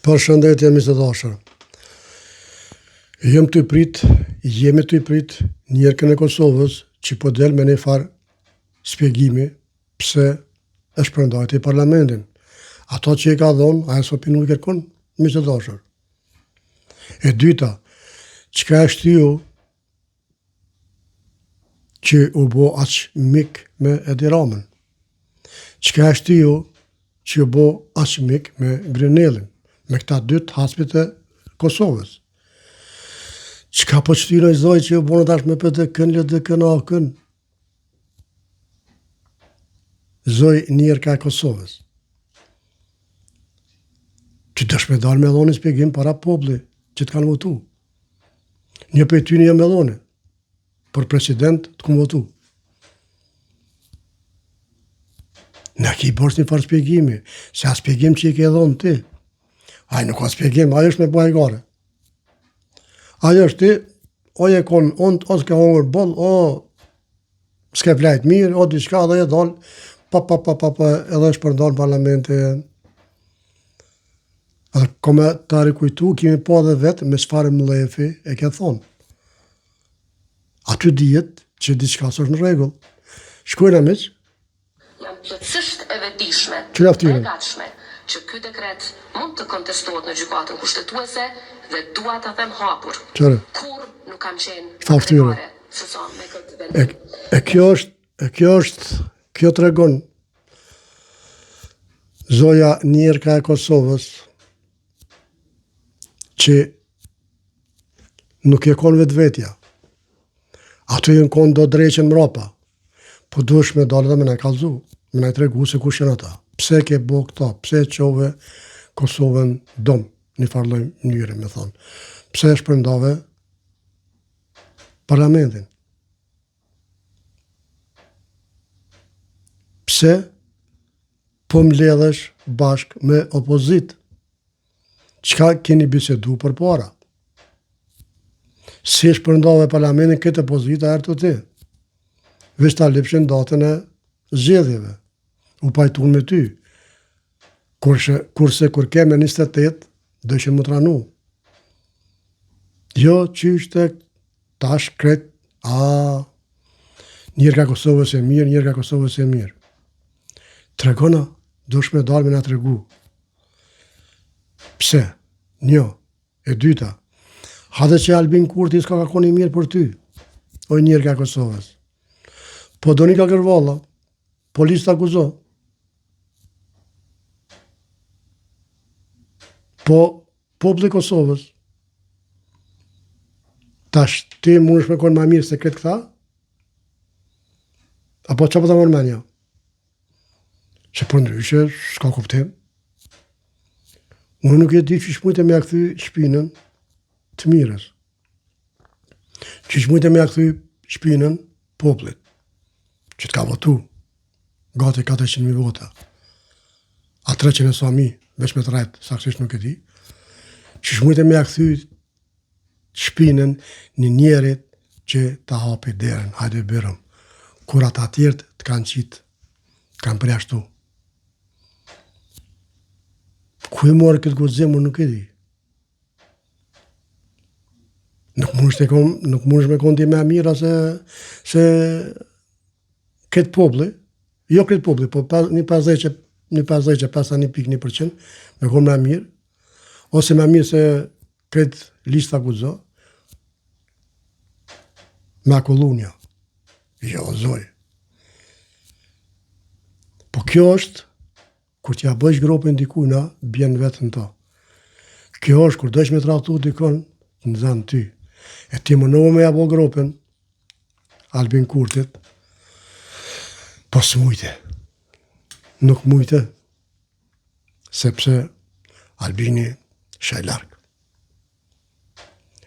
Përshëndetje miq të dashur. Jemi të prit njerëkën e Kosovës që po del me një farë spjegimi pse është përndajt i parlamentin. Ato që i ka dhonë, ajo s'o pinu i kërkon, miq të dashur. E dyta, çka është ju që u bo aq mik me Edi Ramën? Çka është ju që u bo aq mik me Grenellin? Me këta dytë haspit e Kosovës. Çka po qëtyroj zoj që ju bonë tash me PDK-n, LDK-n, AK-n? Zoj njerëka e Kosovës. Që dësh me dalë me dhoni spjegim para populli që të kanë votu. Një për ty një me dhoni, për president të këmë votu. Në ki bërës një farë spjegimi, se a spjegim që i ke dhonë ti. Aj nuk ka spjegim, ajo është me bëjë gare. Ajo është ti, o je konë ondë, o s'ke hongër boll, o s'ke flajt mirë, o diçka dhe je dalë, edhe është përdalë parlamenti. Edhe kome të rikujtu, kemi po dhe vetë me çfarë mlefi e ke thonë. Aty dihet që diçka s'është në rregull. Shkojnë miq. Jam plotësisht e vetëdijshme, e gatshme që ky dekret mund të kontestohet në gjykatën kushtetuese dhe dua ta them hapur. Kur nuk kam qenë me këtë vendim. Kjo tregon zoja njerëka e Kosovës që nuk e konë vetvetja. Ato jenë konë do dreqen mrapa, po duhesh me dalë dhe me na kallzu, me na tregu se kush janë ata. Pse ke bo këta, pse qove Kosovën dom, një farloj mënyre me thonë. Pse shpërndave parlamentin. Pse po mbledhesh bashk me opozit. Çka keni bisedu për para? Si shpërndave parlamentin këtë opozita erë të ti. Veç ta lipshin datën e zgjedhjeve. U pajtun me ty. Kurse kur keme 28, dëshin më tranu. Jo, qyshte tash kret, njerëka Kosovës e mirë, njerëka Kosovës e mirë. Tregona, dush me dalë me nga tregu. Pse? Njo. E dyta, hadhe që Albin Kurti s'ka ka koni mirë për ty, o njerëka Kosovës. Po do një ka kërvalla, polis të akuzo. Po populli Kosovës, tash ti mundesh me konë ma mirë se këtë këta? Apo që po të mërë menja? Që për ndryshe, s'ka kuptim. Unë nuk e di që shmujtë me a këthy shpinën të mirës. Që shmujtë me a këthy shpinën popullit, që t'ka votu, gati 400.000 vota. A 300 e sa mi, veç me të rajtë, saksisht nuk e di, që shmujtë me a këthy shpinën një njerit që ta hapi derën, hajde bërëm, kur ata tjertë të kanë qitë, kanë përjashtu. Ku e morë këtë gudzim, nuk e di. Nuk mundesh me kondi me mira se këtë populli, jo këtë populli, po një 51.1% me konë me mirë, ose me mirë se këtë lista gudzo, me akulunja. Jo, zoj. Po kjo është, kur t'ja bëjsh gropin dikujna, bjen vetën ta. Kjo është, kur dojsh me trahtu dikon, në zanë ty. E ti më nëve me ja bo gropin, Albin Kurtit, po s'mujte. Nuk mujte, sepse Albini shaj larkë.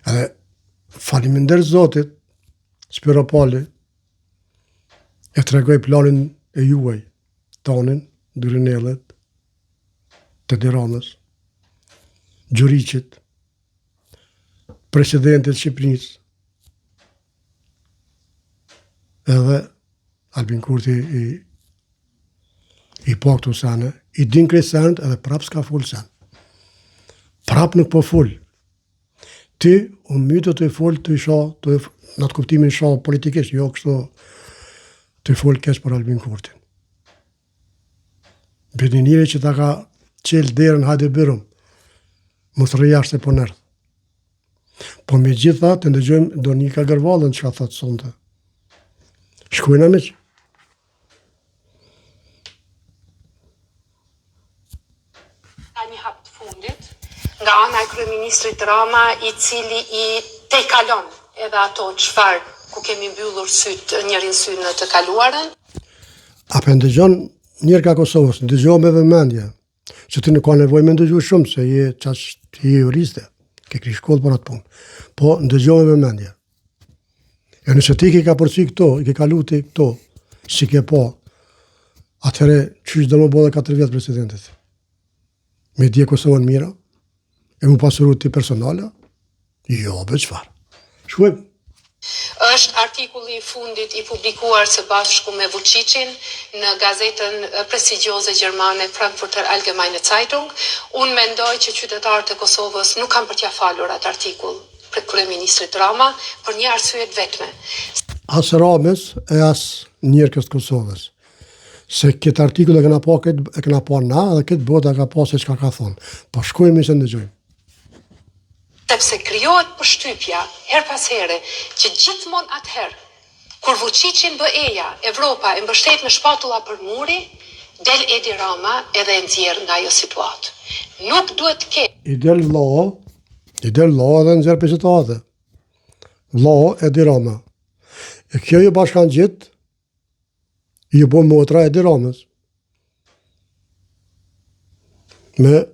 Edhe faliminderit Zotit, Spiropali, e tregoj planin e juaj, tonin, Grenellit, të Edi Ramës, Gjuriqit, presidentit Shqipërisë, edhe Albin Kurti i po këtu sene, i din krejt senet edhe prap s'ka full sen. prap nuk po fol. Ti u mytë të fol të isha, në atë kuptimin isha politikisht, jo kështu të fol keq për Albin Kurtin. Bëni njëri që ta ka qelë derën hajde bërëm, mos rrëjashtë e po nërth. Po me gjitha të ndëgjojmë Donika Gërvallën që ka thotë sonte. Shkojna me që. Ka një hap të fundit nga ana e kryeministrit Rama, i cili i tejkalon edhe ato çfarë ku kemi mbyllur syt njërin sy në të kaluarën. Apo ndëgjon njërë ka Kosovës, ndëgjo me vëmendje, që ti nuk ka nevojë me ndëgju shumë, se je juriste, ke kri shkollë për atë punë, po ndëgjo me vëmendje. E nëse ti ke ka përci këto, i ke kalu ti këto, si ke po, atëhere qysh do më bodhe 4 vjetë presidentit. Me dje Kosovën mira, e mu pasuru ti personale, jo, be qëfar. Shkujem. Është artikulli i fundit i publikuar së bashku me Vučićin në gazetën prestigjioze gjermane Frankfurter Allgemeine Zeitung. Unë mendoj që qytetarët e Kosovës nuk kanë për t'ia falur atë artikull për kryeministrit Rama për një arsye të vetme. As Ramës e as njerëkës të Kosovës. Se këtë artikull e këna pa na dhe këtë bota ka pa se çka ka thonë. Po shkojmë se ndëgjojmë. Sepse krijohet përshtypja her pas here që gjithmonë atëherë kur Vučićin BE-ja, Evropa e mbështet me shpatulla për muri, del Edi Rama edhe e nxjerr nga ajo situatë. Nuk duhet të ketë. I del vlla edhe nxjerr për situatë. Vlla Edi Rama. E kjo ju bashkan gjithë, ju bo motra Edi Ramës. Me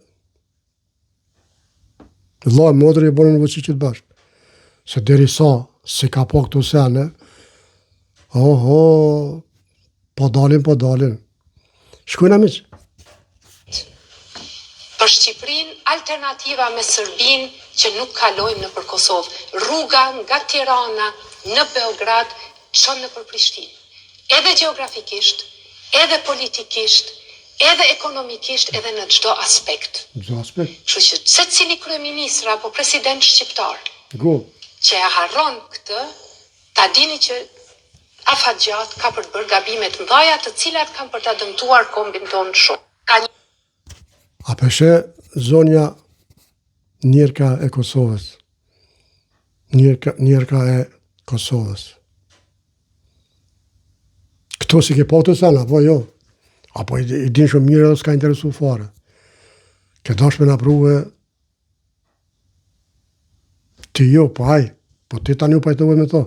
vlla e motrë i bonën Vučićit bashkë. Se deri sa, se ka po këtu sene, po dalin. Shkojna miq. Për Shqipërinë, alternativa me Serbinë që nuk kalojmë në për Kosovë. Rruga nga Tirana në Beograd çon në për Prishtinë. Edhe gjeografikisht, edhe politikisht, edhe ekonomikisht, edhe në çdo aspekt. Kështu që secili kryeministër apo president shqiptar që e harron këtë, ta dini që afatgjat ka për të bërë gabimet mëdha, të cilat kanë për ta dëmtuar kombin tonë shumë. Ka një... A peshe zonja njërka e Kosovës. Njërka e Kosovës. Këto si ke po të sana, apo jo? Apo i din shumë mirë edhe s'ka interesu fare. Ke dash me napruve ti jo, po haj, po ti tani u pajtove me to.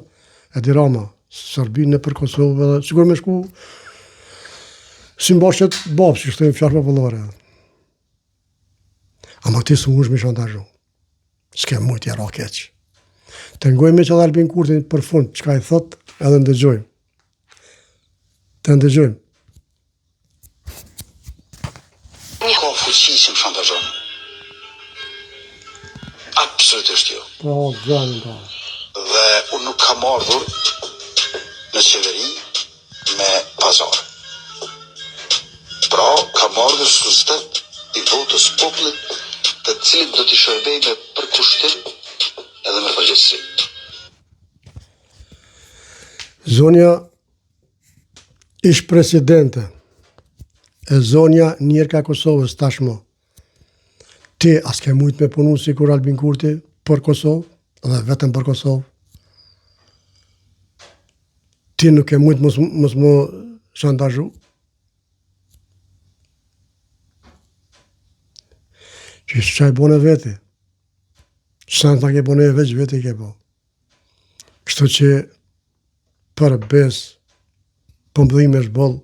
Edi Rama, Serbinë në për Kosovë, sigur me shku si mbashet babë, që shtojnë fjarë popullore. Ama ti së mush me shantazhu. S'ke mujt jara keq. Të ngojme që edhe Albin Kurtin për fund, që ka i thot, edhe ndëgjojmë. Të ndëgjojmë. Ka fuqi që më shantazhon. Absolutisht jo. Po, zanë ta. Dhe unë nuk kam ardhur në qeveri me pazar. Pra, kam ardhur suspekt i votës popullit, të cilit do t'i shërbej me përkushtim edhe me përgjegjësi. Zonja ish presidente e zonja njërka Kosovës tashmo. Ti as ke mujt me punu si kur Albin Kurti për Kosovë, dhe vetëm për Kosovë. Ti nuk ke mujt mos më shantazhu. Që çaj bone veti. Çan ta ke bone veç veti ke po. Kështu që për bes, për mbëdhime është bëllë,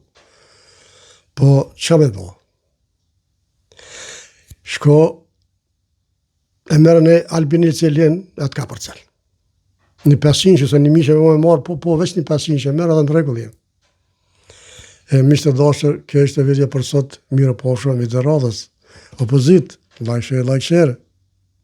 po qa me bëllë? Shko, e merën e Albinit Celien, e të ka për cel. Një 500 që se një mishe me marë, po veç një 500 që merë edhe në regullin. E mishtë të dashër, kjo ishte vidja për sot, mirë po shumë, i dhe radhës, opozit, like share.